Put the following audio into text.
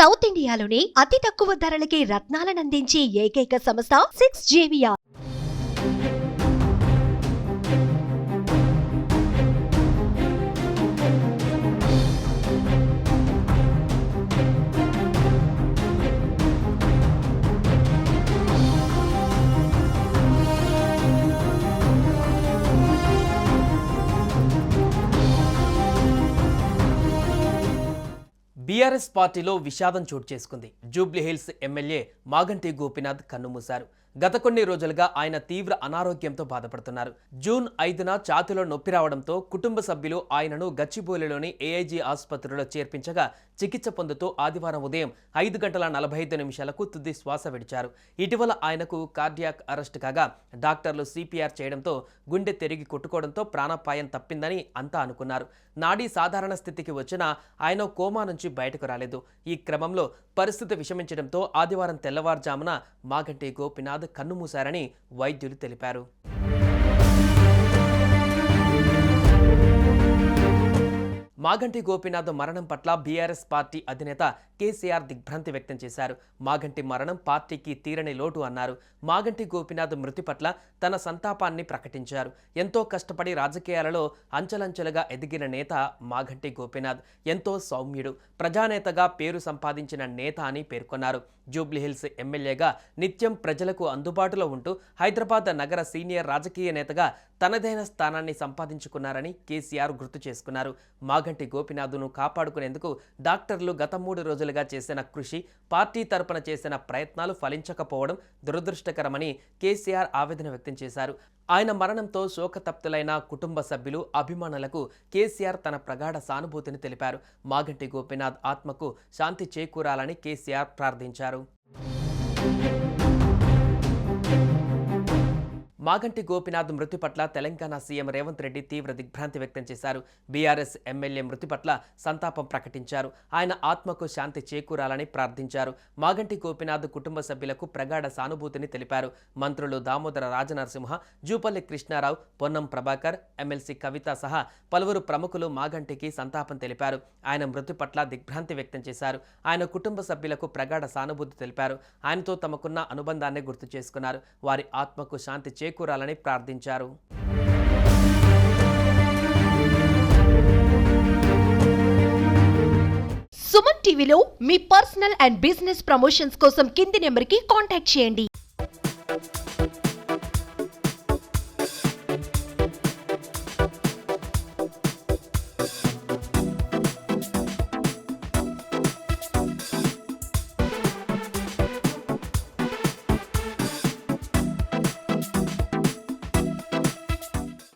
South ఇండియాలోనే అతి తక్కువ ధరలకి రత్నాలనందించే ఏకైక సంస్థ 6JVR. బీఆర్ఎస్ పార్టీలో విషాదం చోటు చేసుకుంది. జూబ్లీహిల్స్ ఎమ్మెల్యే మాగంటి గోపీనాథ్ కన్నుమూశారు. గత కొన్ని రోజులుగా ఆయన తీవ్ర అనారోగ్యంతో బాధపడుతున్నారు. జూన్ 5న ఛాతీలో నొప్పి రావడంతో కుటుంబ సభ్యులు ఆయనను గచ్చిబౌలిలోని ఏఐజీ ఆసుపత్రిలో చేర్పించగా చికిత్స పొందుతూ ఆదివారం ఉదయం 5:45 తుది శ్వాస విడిచారు. ఇటీవల ఆయనకు కార్డియాక్ అరెస్ట్ కాగా డాక్టర్లు సిపిఆర్ చేయడంతో గుండె తిరిగి కొట్టుకోవడంతో ప్రాణాపాయం తప్పిందని అంతా అనుకున్నారు. నాడీ సాధారణ స్థితికి వచ్చినా ఆయన కోమా నుంచి బయటకు రాలేదు. ఈ క్రమంలో పరిస్థితి విషమించడంతో ఆదివారం తెల్లవారుజామున మాగంటి గోపీనాథ్ కన్నుమూశారని వైద్యులు తెలిపారు. మాగంటి గోపీనాథ్ మరణం పట్ల బీఆర్ఎస్ పార్టీ అధినేత కేసీఆర్ దిగ్భ్రాంతి వ్యక్తం చేశారు. మాగంటి మరణం పార్టీకి తీరని లోటు అన్నారు. మాగంటి గోపీనాథ్ మృతి పట్ల తన సంతాపాన్ని ప్రకటించారు. ఎంతో కష్టపడి రాజకీయాలలో అంచెలంచెలుగా ఎదిగిన నేత మాగంటి గోపీనాథ్. ఎంతో సౌమ్యుడు, ప్రజానేతగా పేరు సంపాదించిన నేత అని పేర్కొన్నారు. జూబ్లీహిల్స్ ఎమ్మెల్యేగా నిత్యం ప్రజలకు అందుబాటులో ఉంటూ హైదరాబాద్ నగర సీనియర్ రాజకీయ నేతగా తనదైన స్థానాన్ని సంపాదించుకున్నారని కేసీఆర్ గుర్తు చేసుకున్నారు. మాగంటి గోపీనాథ్ను కాపాడుకునేందుకు డాక్టర్లు గత 3 రోజులుగా చేసిన కృషి, పార్టీ తరపున చేసిన ప్రయత్నాలు ఫలించకపోవడం దురదృష్టకరమని కేసీఆర్ ఆవేదన వ్యక్తం చేశారు. ఆయన మరణంతో శోకతప్తులైన కుటుంబ సభ్యులు, అభిమానులకు కేసీఆర్ తన ప్రగాఢ సానుభూతిని తెలిపారు. మాగంటి గోపీనాథ్ ఆత్మకు శాంతి చేకూరాలని కేసీఆర్ ప్రార్థించారు. మాగంటి గోపీనాథ్ మృతి పట్ల తెలంగాణ సీఎం రేవంత్ రెడ్డి తీవ్ర దిగ్భ్రాంతి వ్యక్తం చేశారు. బీఆర్ఎస్ ఎమ్మెల్యే మృతి పట్ల సంతాపం ప్రకటించారు. ఆయన ఆత్మకు శాంతి చేకూరాలని ప్రార్థించారు. మాగంటి గోపీనాథ్ కుటుంబ సభ్యులకు ప్రగాఢ సానుభూతిని తెలిపారు. మంత్రులు దామోదర రాజనరసింహ, జూపల్లి కృష్ణారావు, పొన్నం ప్రభాకర్, ఎమ్మెల్సీ కవిత సహా పలువురు ప్రముఖులు మాగంటికి సంతాపం తెలిపారు. ఆయన మృతి పట్ల దిగ్భ్రాంతి వ్యక్తం చేశారు. ఆయన కుటుంబ సభ్యులకు ప్రగాఢ సానుభూతి తెలిపారు. ఆయనతో తమకున్న అనుబంధాన్ని గుర్తు చేసుకున్నారు. వారి ఆత్మకు శాంతి చేకూరాలని ప్రార్థించారు. సుమన్ టీవీలో మీ పర్సనల్ అండ్ బిజినెస్ ప్రమోషన్స్ కోసం కింది నెంబర్కి కాంటాక్ట్ చేయండి.